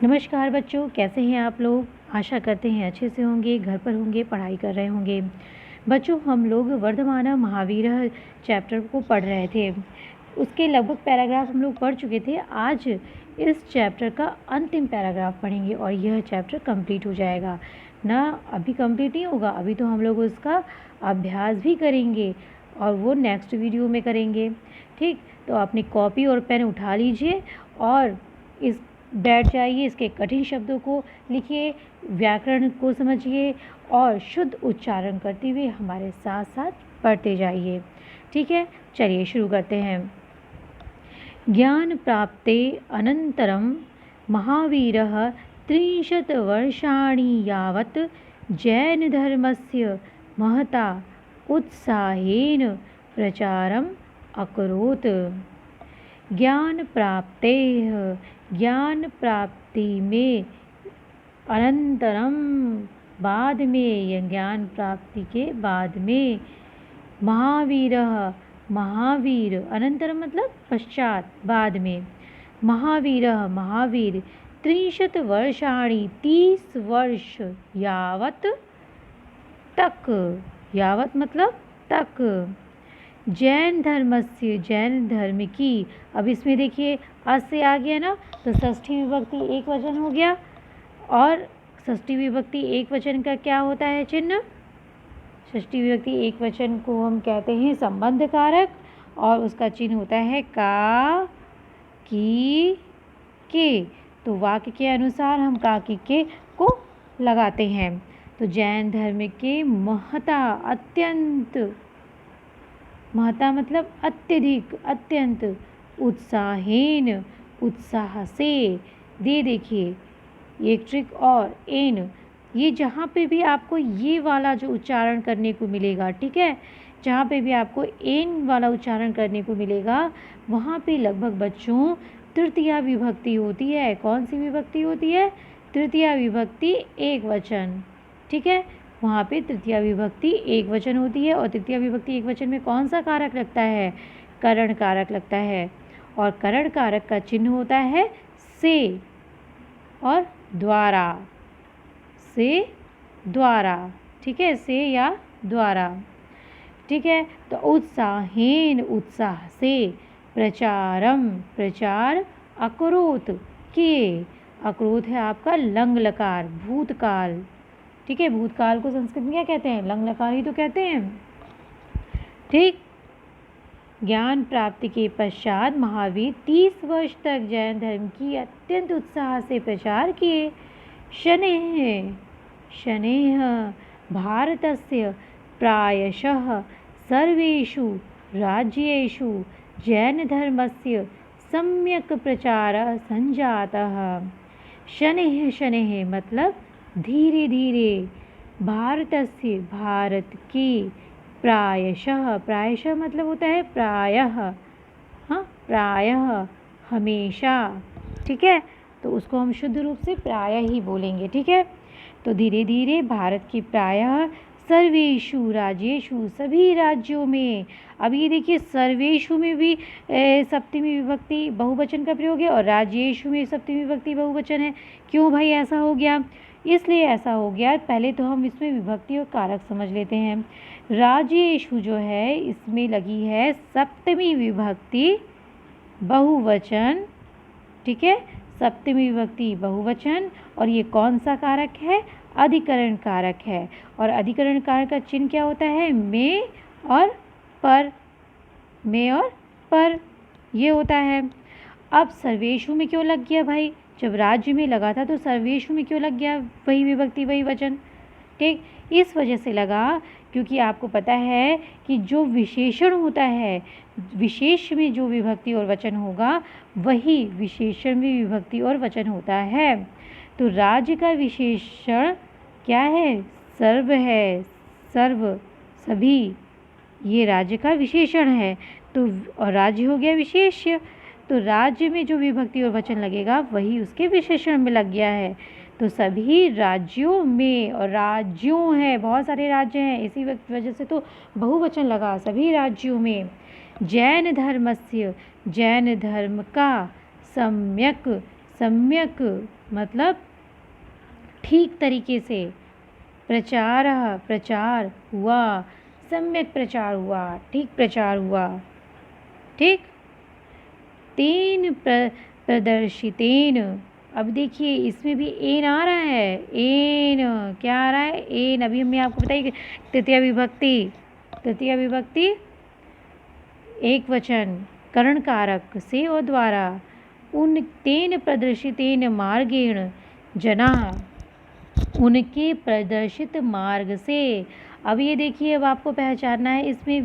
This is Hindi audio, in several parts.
नमस्कार बच्चों, कैसे हैं आप लोग। आशा करते हैं अच्छे से होंगे, घर पर होंगे, पढ़ाई कर रहे होंगे। बच्चों, हम लोग वर्धमान महावीरः चैप्टर को पढ़ रहे थे। उसके लगभग पैराग्राफ हम लोग पढ़ चुके थे। आज इस चैप्टर का अंतिम पैराग्राफ पढ़ेंगे और यह चैप्टर कंप्लीट हो जाएगा ना। अभी कंप्लीट नहीं होगा, अभी तो हम लोग उसका अभ्यास भी करेंगे और वो नेक्स्ट वीडियो में करेंगे। ठीक, तो अपनी कॉपी और पेन उठा लीजिए और इस बैठ जाइए, इसके कठिन शब्दों को लिखिए, व्याकरण को समझिए और शुद्ध उच्चारण करते हुए हमारे साथ साथ पढ़ते जाइए। ठीक है, चलिए शुरू करते हैं। ज्ञान प्राप्ते अनंतरम महावीरः 30 वर्षाणि यावत् जैन धर्मस्य महता उत्साहेन प्रचारम् अकरोत्। ज्ञान प्राप्ति में अनंतरम बाद में, या ज्ञान प्राप्ति के बाद में, महावीर अनंतरम मतलब पश्चात, बाद में, महावीर 30 वर्षाणि 30 वर्ष यावत तक, यावत मतलब तक, जैन धर्म की। अब इसमें देखिए अ से आ गया ना, तो षष्ठी विभक्ति एक वचन हो गया। और षष्ठी विभक्ति एक वचन का क्या होता है चिन्ह? षष्ठी विभक्ति एक वचन को हम कहते हैं संबंध कारक और उसका चिन्ह होता है का, की, के। तो वाक्य के अनुसार हम का, की, के को लगाते हैं। तो जैन धर्म के महता, अत्यंत, महता मतलब अत्यधिक, अत्यंत, उत्साहेन उत्साह से, दे देखिए एक ट्रिक, और एन, ये जहाँ पे भी आपको ये वाला जो उच्चारण करने को मिलेगा, ठीक है, जहाँ पे भी आपको एन वाला उच्चारण करने को मिलेगा वहाँ पे लगभग बच्चों तृतीया विभक्ति होती है। कौन सी विभक्ति होती है? तृतीया विभक्ति एक वचन। ठीक है, वहाँ पे तृतीया विभक्ति एक वचन होती है। और तृतीया विभक्ति एक वचन में कौन सा कारक लगता है? करण कारक लगता है। और करण कारक का चिन्ह होता है से और द्वारा, से द्वारा। ठीक है, से या द्वारा। ठीक है, तो उत्साहेन उत्साह से, प्रचारम प्रचार, अकरोत किए। अकरोत है आपका लंग लकार, भूतकाल। ठीक है, भूतकाल को संस्कृत में क्या कहते हैं? लंग लकार ही तो कहते हैं। ठीक, ज्ञान प्राप्ति के पश्चात महावीर 30 वर्ष तक जैन धर्म की अत्यंत उत्साह से प्रचार किए। शनैः भारतस्य प्रायशः सर्वेषु राज्येषु जैनधर्मस्य सम्यक् प्रचारः संजातः। शनैः मतलब धीरे धीरे, भारतस्य भारत की, प्रायशः मतलब होता है प्रायः, हाँ, प्रायः हमेशा। ठीक है, तो उसको हम शुद्ध रूप से प्रायः ही बोलेंगे। ठीक है, तो धीरे धीरे भारत की प्रायः सर्वेषु राज्येषु, सभी राज्यों में। अब ये देखिए सर्वेषु में भी सप्तमी विभक्ति बहुवचन का प्रयोग है और राज्येषु में सप्तमी विभक्ति बहुवचन है। क्यों भाई ऐसा हो गया? इसलिए ऐसा हो गया, पहले तो हम इसमें विभक्ति और कारक समझ लेते हैं। राज्येषु जो है इसमें लगी है सप्तमी विभक्ति बहुवचन। ठीक है, सप्तमी विभक्ति बहुवचन, और ये कौन सा कारक है? अधिकरण कारक है। और अधिकरण कारक का चिन्ह क्या होता है? में और पर, में और पर, ये होता है। अब सर्वेषु में क्यों लग गया भाई? जब राज्य में लगा था तो सर्वेषु में क्यों लग गया वही विभक्ति वही वचन? ठीक, इस वजह से लगा क्योंकि आपको पता है कि जो विशेषण होता है, विशेष में जो विभक्ति और वचन होगा वही विशेषण में विभक्ति और वचन होता है। तो राज्य का विशेषण क्या है? सर्व है, सर्व, सभी, ये राज्य का विशेषण है। तो और राज्य हो गया विशेष्य, तो राज्य में जो विभक्ति और वचन लगेगा वही उसके विशेषण में लग गया है। तो सभी राज्यों में, और राज्यों है, बहुत सारे राज्य हैं, इसी वजह से तो बहुवचन लगा, सभी राज्यों में। जैन धर्मस्य, जैन धर्म का, सम्यक सम्यक मतलब ठीक तरीके से, प्रचारः प्रचार हुआ, सम्यक प्रचार हुआ, ठीक प्रचार हुआ, ठीक। तेन प्रदर्शितेन, अब देखिए इसमें भी एन आ रहा है, एन क्या आ रहा है, एन। अभी हमने आपको बताई कि तृतीया विभक्ति एक वचन करण कारक से और द्वारा, उन तेन प्रदर्शितेन मार्गेण जनाः, उनके प्रदर्शित मार्ग से। अब ये देखिए, अब आपको पहचानना है इसमें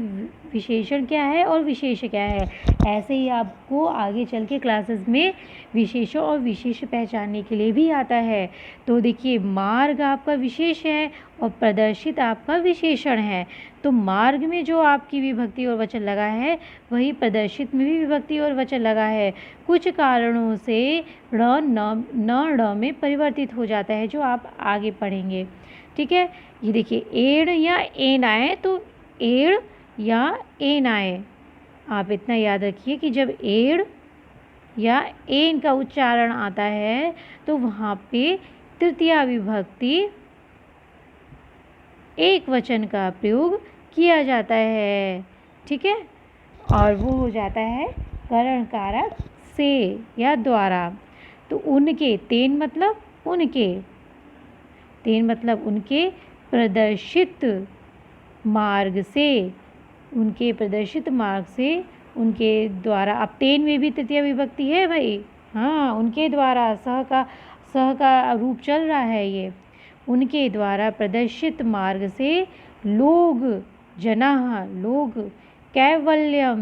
विशेषण क्या है और विशेष क्या है। ऐसे ही आपको आगे चल के क्लासेस में विशेषण और विशेष पहचानने के लिए भी आता है। तो देखिए, मार्ग आपका विशेष है और प्रदर्शित आपका विशेषण है। तो मार्ग में जो आपकी विभक्ति और वचन लगा है, वही प्रदर्शित में भी विभक्ति और वचन लगा है। कुछ कारणों से ण न ड़ में परिवर्तित हो जाता है, जो आप आगे पढ़ेंगे, ठीक है। ये देखिए, एड़ या एन आए तो एड़ या एन आए, आप इतना याद रखिए कि जब एड़ या एन का उच्चारण आता है तो वहाँ पे तृतीया विभक्ति एक वचन का प्रयोग किया जाता है, ठीक है। और वो हो जाता है करण कारक से या द्वारा। तो उनके, तेन मतलब उनके, तेन मतलब उनके प्रदर्शित मार्ग से, उनके प्रदर्शित मार्ग से, उनके द्वारा। अब तेन में भी तृतीया विभक्ति है भाई, हाँ, उनके द्वारा, सह का रूप चल रहा है ये। उनके द्वारा प्रदर्शित मार्ग से लोग, जनाः लोग, कैवल्य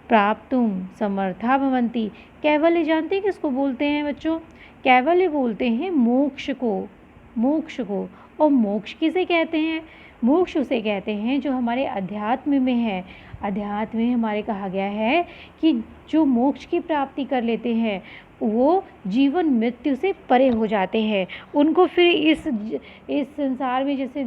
प्राप्तुम समर्था भवन्ति। कैवल्य जानते हैं किसको बोलते हैं बच्चों? कैवल्य बोलते हैं मोक्ष को, मोक्ष को। और मोक्ष किसे कहते हैं? मोक्ष उसे कहते हैं जो हमारे अध्यात्म में है। अध्यात्म में हमारे कहा गया है कि जो मोक्ष की प्राप्ति कर लेते हैं वो जीवन मृत्यु से परे हो जाते हैं। उनको फिर इस संसार में जैसे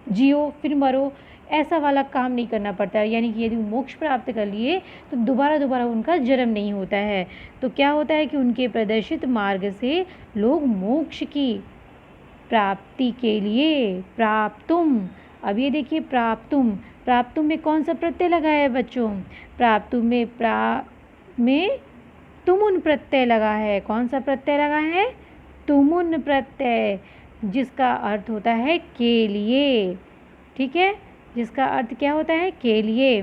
जियो फिर मरो ऐसा वाला काम नहीं करना पड़ता है। यानी कि यदि मोक्ष प्राप्त कर लिए तो दोबारा उनका जन्म नहीं होता है। तो क्या होता है कि उनके प्रदर्शित मार्ग से लोग मोक्ष की प्राप्ति के लिए, प्राप्तुम, अब ये देखिए प्राप्तुम में कौन सा प्रत्यय लगा है बच्चों? प्राप्तुम में तुमुन प्रत्यय लगा है। कौन सा प्रत्यय लगा है? तुमुन प्रत्यय, जिसका अर्थ होता है के लिए, ठीक है, जिसका अर्थ क्या होता है? के लिए।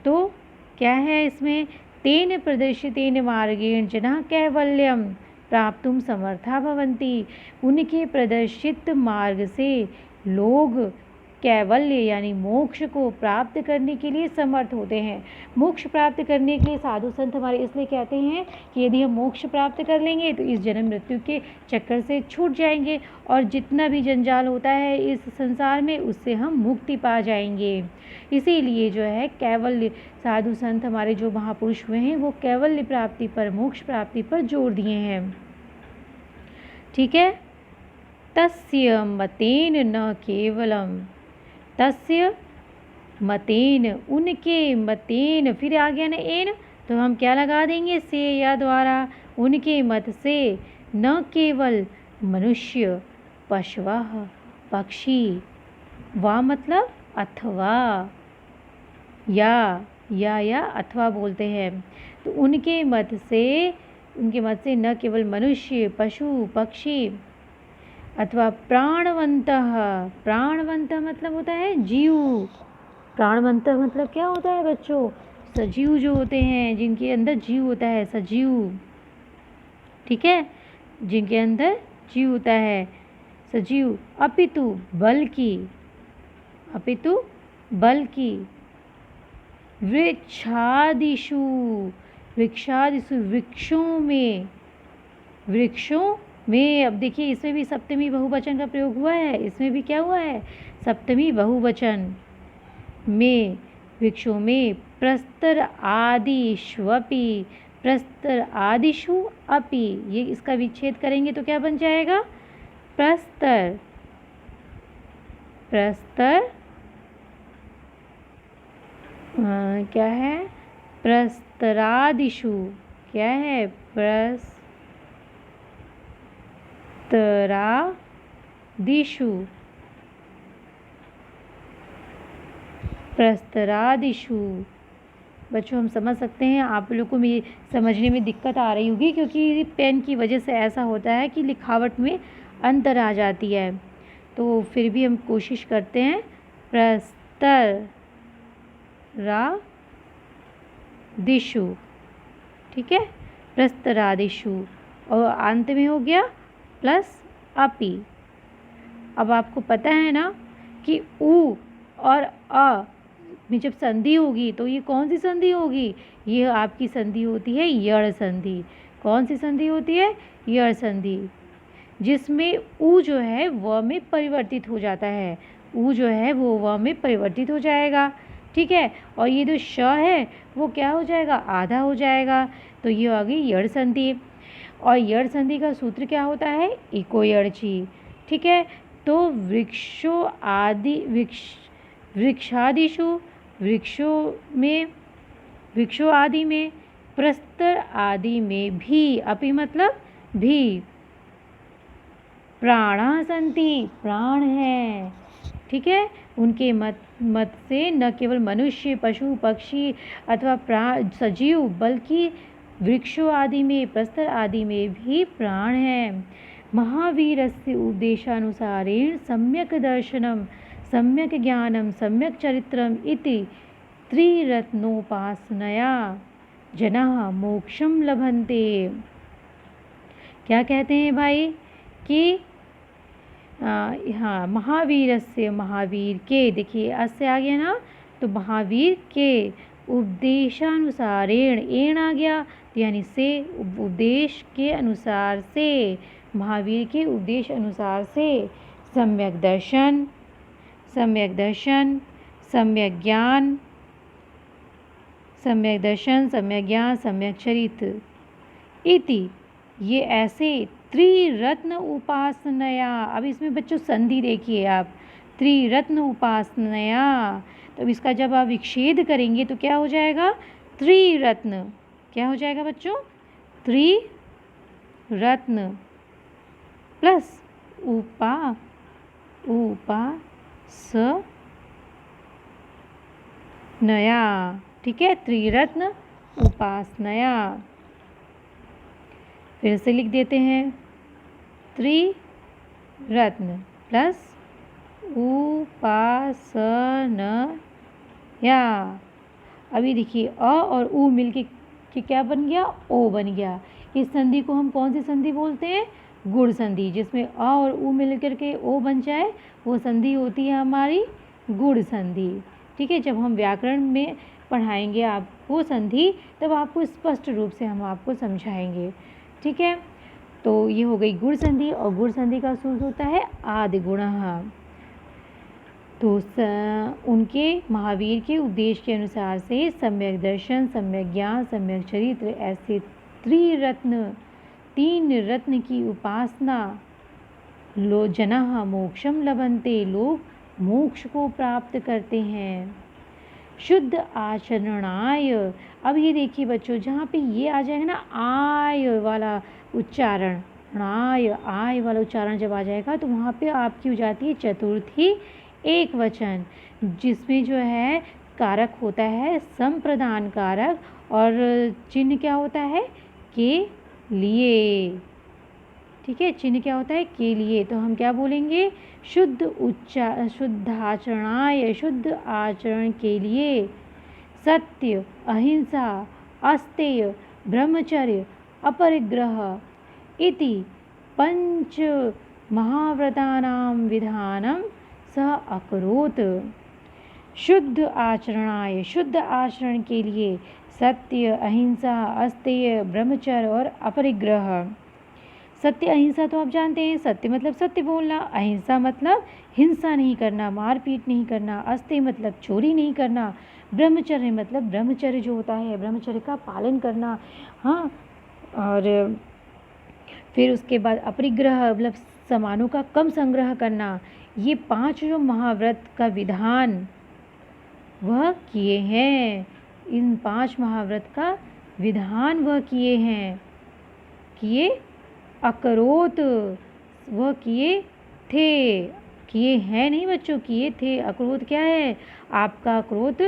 तो क्या है इसमें? तेन प्रदर्शितेन मार्गेण जनाः कैवल्यम प्राप्तुम समर्था भवन्ति। उनके प्रदर्शित मार्ग से लोग कैवल्य यानी मोक्ष को प्राप्त करने के लिए समर्थ होते हैं। मोक्ष प्राप्त करने के लिए साधु संत हमारे इसलिए कहते हैं कि यदि हम मोक्ष प्राप्त कर लेंगे तो इस जन्म मृत्यु के चक्कर से छूट जाएंगे और जितना भी जंजाल होता है इस संसार में उससे हम मुक्ति पा जाएंगे। इसीलिए जो है कैवल्य, साधु संत हमारे जो महापुरुष हुए हैं वो कैवल्य प्राप्ति पर, मोक्ष प्राप्ति पर जोर दिए हैं, ठीक है। तस्य मतेन न केवलम, तस्य मतेन, उनके मतेन, फिर आ गया ना एन, तो हम क्या लगा देंगे? से या द्वारा। उनके मत से न केवल मनुष्य, पशवः, पक्षी, वा मतलब अथवा, या अथवा बोलते हैं। तो उनके मत से न केवल मनुष्य, पशु, पक्षी अथवा प्राणवंतः, प्राणवंतः मतलब होता है जीव। प्राणवंतः मतलब क्या होता है बच्चों? सजीव जो होते हैं, जिनके अंदर जीव होता है, सजीव, ठीक है, जिनके अंदर जीव होता है, सजीव। अपितु बल्कि वृक्षादिषु, वृक्षों में। अब देखिए इसमें भी सप्तमी बहुवचन का प्रयोग हुआ है। इसमें भी क्या हुआ है? सप्तमी बहुवचन में, वृक्षों में। प्रस्तर आदिष्वपि, प्रस्तर आदिषु अपि, ये इसका विच्छेद करेंगे तो क्या बन जाएगा? प्रस्तर क्या है? प्रस्तरादिषु, क्या है? प्रस्तरादिषु, प्रस्तरादिषु। बच्चों हम समझ सकते हैं, आप लोगों को भी समझने में दिक्कत आ रही होगी क्योंकि पेन की वजह से ऐसा होता है कि लिखावट में अंतर आ जाती है। तो फिर भी हम कोशिश करते हैं। प्रस्तरादिषु, ठीक है, प्रस्तरादिषु, और अंत में हो गया प्लस अपि। अब आपको पता है ना कि उ और अ में जब संधि होगी तो ये कौन सी संधि होगी? ये आपकी संधि होती है यड़ संधि। कौन सी संधि होती है? यड़ संधि, जिसमें उ जो है व में परिवर्तित हो जाता है। उ जो है वो व में परिवर्तित हो जाएगा, ठीक है। और ये जो श है वो क्या हो जाएगा? आधा हो जाएगा। तो ये आ गई यड़ संधि। और यड़ संधि का सूत्र क्या होता है? इको यड़ची, ठीक है। तो वृक्षादिषु, वृक्षों आदि में, प्रस्तर आदि में भी, अपि मतलब भी, प्राणा सन्ति, प्राण है, ठीक है। उनके मत से न केवल मनुष्य, पशु, पक्षी अथवा सजीव, बल्कि वृक्षों आदि में, प्रस्तर आदि में भी प्राण है। महावीरस्य उपदेशानुसारेण सम्यक् दर्शनम, सम्यक् ज्ञानम, सम्यक् चरित्रम इति त्रिरत्नोपासनया जनाः मोक्षम लभन्ते। क्या कहते हैं भाई कि हाँ, महावीरस्य, महावीर के, देखिए अस्य आ गया ना, तो महावीर के उपदेशानुसारेण, एण आ गया यानी से, उपदेश के अनुसार से, महावीर के उपदेश अनुसार से, सम्यक दर्शन, सम्यक दर्शन, सम्यक ज्ञान, सम्यक दर्शन, सम्यक ज्ञान, सम्यक चरित्र इति, ये ऐसे त्रिरत्न उपासनया। अब इसमें बच्चों संधि देखिए आप, त्रिरत्न उपासनया। तो इसका जब आप विच्छेद करेंगे तो क्या हो जाएगा? त्रिरत्न। क्या हो जाएगा बच्चों? त्रिरत्न प्लस उपासनया, ठीक है, त्रिरत्न उपासनया। फिर से लिख देते हैं, त्रिरत्न प्लस उपासनया। अभी देखिए अ और उ मिलके कि क्या बन गया? ओ बन गया। इस संधि को हम कौन सी संधि बोलते हैं? गुण संधि। जिसमें अ और उ मिलकर के ओ बन जाए वो संधि होती है हमारी गुण संधि, ठीक है। जब हम व्याकरण में पढ़ाएंगे आपको संधि, तब आपको स्पष्ट रूप से हम आपको समझाएंगे, ठीक है। तो ये हो गई गुण संधि, और गुण संधि का सूत्र होता है आदि गुणः। तो उनके, महावीर के उपदेश के अनुसार से सम्यक दर्शन, सम्यक ज्ञान, सम्यक चरित्र, ऐसे त्रिरत्न, तीन रत्न की उपासना लो जनाः मोक्षम लभन्ते, लोग मोक्ष को प्राप्त करते हैं। शुद्ध आचरणाय। अब ये देखिए बच्चों, जहाँ पे ये आ जाएगा ना आय वाला उच्चारण, आय वाला उच्चारण जब आ जाएगा तो वहाँ पे आपकी हो जाती है चतुर्थी एक वचन, जिसमें जो है कारक होता है संप्रदान कारक, और चिन्ह क्या होता है? के लिए, ठीक है। चिन्ह क्या होता है? के लिए। तो हम क्या बोलेंगे? शुद्धाचरणाय, शुद्ध आचरण के लिए, सत्य, अहिंसा, अस्तेय, ब्रह्मचर्य, अपरिग्रह इति पंच महाव्रतानां विधानं सह अकरोत्। शुद्ध आचरणाय, शुद्ध आचरण के लिए, सत्य, अहिंसा, अस्तेय, ब्रह्मचर्य और अपरिग्रह। सत्य अहिंसा तो आप जानते हैं, सत्य मतलब सत्य बोलना, अहिंसा मतलब हिंसा नहीं करना, मारपीट नहीं करना, अस्तेय मतलब चोरी नहीं करना, ब्रह्मचर्य मतलब ब्रह्मचर्य जो होता है ब्रह्मचर्य का पालन करना, हाँ। और फिर उसके बाद अपरिग्रह मतलब सामानों का कम संग्रह करना। ये 5 जो महाव्रत का विधान वह किए हैं। इन 5 महाव्रत का विधान वह किए हैं, किए अकरोत वह किए थे, किए हैं नहीं बच्चों, किए थे। अकरोत क्या है? आपका अकरोत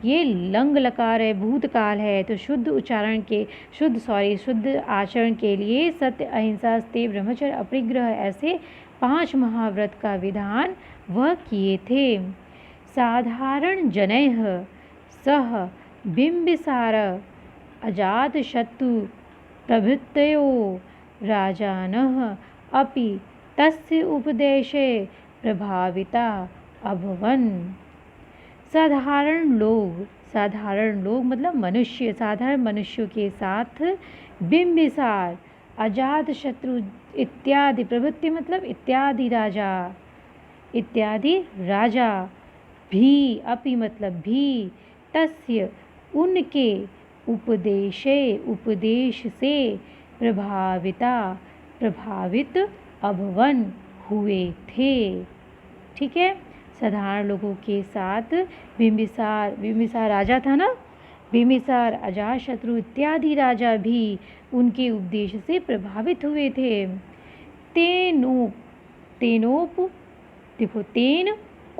ये लंग लकार है, भूतकाल है। तो शुद्ध आचरण के लिए सत्य, अहिंसा, स्तेय, ब्रह्मचर्य, अपरिग्रह ऐसे 5 महाव्रत का विधान वह किए थे। साधारण जनैः सह बिंबिसार अजातशत्रु प्रभृतयो राजानः अपि तस्य उपदेशे प्रभाविता अभवन्। साधारण लोग मतलब मनुष्य, साधारण मनुष्यों के साथ बिंबिसार, अजातशत्रु इत्यादि, प्रभृति मतलब इत्यादि राजा भी, अपि मतलब भी, तस्य उनके उपदेश से प्रभावित अभवन हुए थे। ठीक है, साधारण लोगों के साथ बिंबिसार राजा था ना, बिंबिसार, अजातशत्रु इत्यादि राजा भी उनके उपदेश से प्रभावित हुए थे। तेन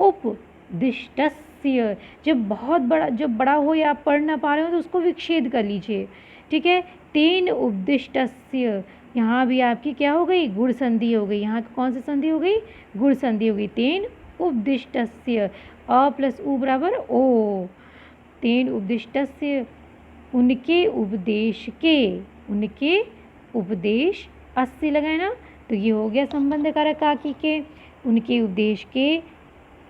उपदिष्टस्य, जब बड़ा हो या आप पढ़ ना पा रहे हो तो उसको विच्छेद कर लीजिए। ठीक है, तेन उपदिष्टस्य, यहाँ भी आपकी क्या हो गई? गुण संधि हो गई। यहाँ कौन सी संधि हो गई? गुण संधि हो गई। तेन उपदिष्टस्य, अ प्लस उ बराबर ओ। तेन उपदिष्टस्य, उनके उपदेश अस्य लगाए ना, तो ये हो गया संबंध कारक काकी के। उनके उपदेश के,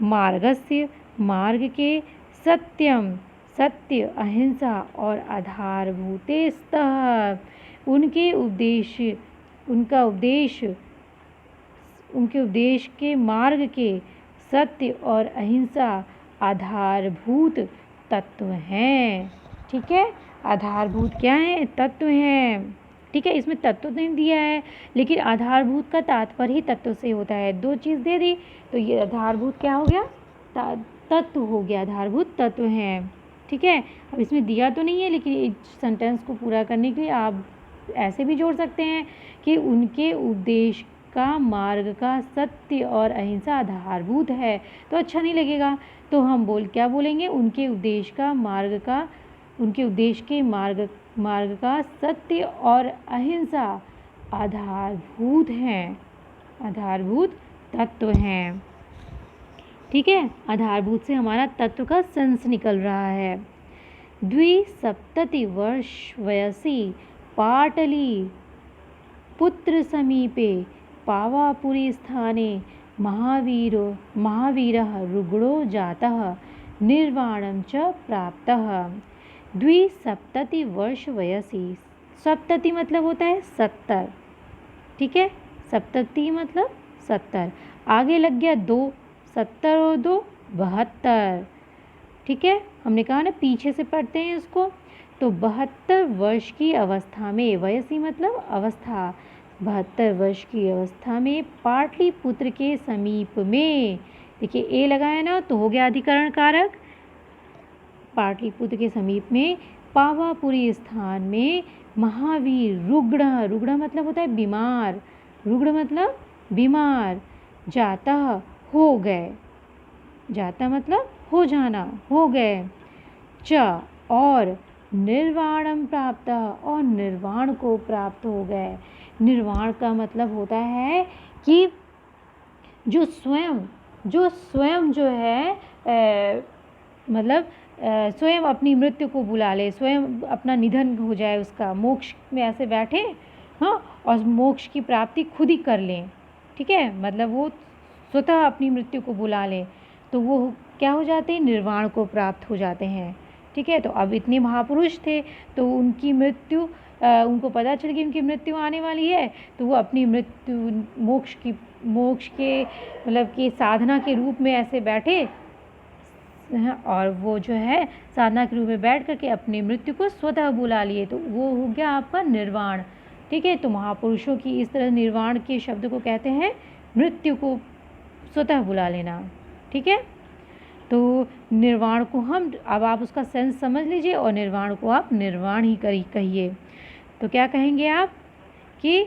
मार्गस्य मार्ग के, सत्यम सत्य, अहिंसा और आधारभूते स्तः, उनके उपदेश के मार्ग के, सत्य और अहिंसा आधारभूत तत्व हैं। ठीक है, आधारभूत क्या है? तत्व हैं। ठीक है, इसमें तत्व नहीं दिया है, लेकिन आधारभूत का तात्पर्य ही तत्व से होता है। 2 चीज़ दे दी तो ये आधारभूत क्या हो गया? तत्व हो गया, आधारभूत तत्व हैं। ठीक है, अब इसमें दिया तो नहीं है, लेकिन इस सेंटेंस को पूरा करने के लिए आप ऐसे भी जोड़ सकते हैं कि उनके उपदेश का मार्ग का सत्य और अहिंसा आधारभूत है। तो अच्छा नहीं लगेगा, तो हम क्या बोलेंगे? उनके उपदेश के मार्ग का सत्य और अहिंसा आधारभूत हैं, आधारभूत तत्व हैं। ठीक है, आधारभूत से हमारा तत्व का सेंस निकल रहा है। 2 वर्ष वयसी पाटली पुत्र समीपे पावापुरी स्थाने महावीरः रुग्णो जातः निर्वाणं च प्राप्तः। 2 वर्ष वयसी, सप्तति मतलब होता है 70। ठीक है, सप्तति मतलब 70, आगे लग गया 2, 70 और 2 72। ठीक है, हमने कहा ना पीछे से पढ़ते हैं इसको। तो 72 वर्ष की अवस्था में, वयसी मतलब अवस्था, 72 वर्ष की अवस्था में पाटलिपुत्र के समीप में, देखिए ए लगाया ना तो हो गया अधिकरण कारक। पाटलिपुत्र के समीप में पावापुरी स्थान में महावीर रुग्ण मतलब होता है बीमार, रुग्ण मतलब बीमार, जाता हो गए, जाता मतलब हो जाना, हो गए, च और निर्वाणम प्राप्त, और निर्वाण को प्राप्त हो गए। निर्वाण का मतलब होता है कि जो स्वयं जो है मतलब स्वयं अपनी मृत्यु को बुला ले, स्वयं अपना निधन हो जाए, उसका मोक्ष में ऐसे बैठे, हाँ, और मोक्ष की प्राप्ति खुद ही कर लें। ठीक है, मतलब वो स्वतः अपनी मृत्यु को बुला लें, तो वो क्या हो जाते हैं? निर्वाण को प्राप्त हो जाते हैं। ठीक है, तो अब इतने महापुरुष थे तो उनकी मृत्यु, उनको पता चल गई उनकी मृत्यु आने वाली है, तो वो अपनी मृत्यु मोक्ष के मतलब कि साधना के रूप में ऐसे बैठे, और वो जो है साधना के रूप में बैठ करके अपनी मृत्यु को स्वतः बुला लिए, तो वो हो गया आपका निर्वाण। ठीक है, तो महापुरुषों की इस तरह निर्वाण के शब्द को कहते हैं मृत्यु को स्वतः बुला लेना। ठीक है, तो निर्वाण को हम, अब आप उसका सेंस समझ लीजिए और निर्वाण को आप निर्वाण ही कहिए। तो क्या कहेंगे आप कि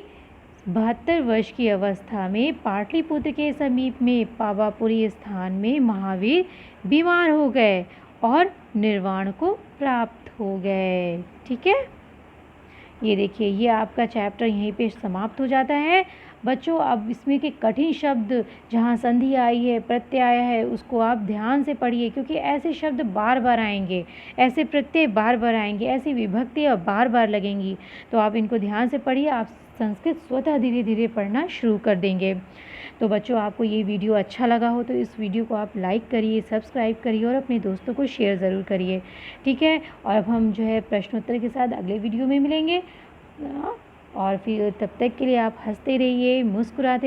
72 वर्ष की अवस्था में पाटलिपुत्र के समीप में पावापुरी स्थान में महावीर बीमार हो गए और निर्वाण को प्राप्त हो गए। ठीक है, ये देखिए, ये आपका चैप्टर यहीं पे समाप्त हो जाता है बच्चों। अब इसमें के कठिन शब्द जहाँ संधि आई है, प्रत्यय आया है, उसको आप ध्यान से पढ़िए, क्योंकि ऐसे शब्द बार बार आएंगे, ऐसे प्रत्यय बार बार आएंगे, ऐसी विभक्ति अब बार बार लगेंगी। तो आप इनको ध्यान से पढ़िए, आप संस्कृत स्वतः धीरे धीरे पढ़ना शुरू कर देंगे। तो बच्चों, आपको ये वीडियो अच्छा लगा हो तो इस वीडियो को आप लाइक करिए, सब्सक्राइब करिए और अपने दोस्तों को शेयर ज़रूर करिए। ठीक है, और अब हम जो है प्रश्नोत्तर के साथ अगले वीडियो में मिलेंगे। और फिर तब तक के लिए आप हंसते रहिए, मुस्कुराते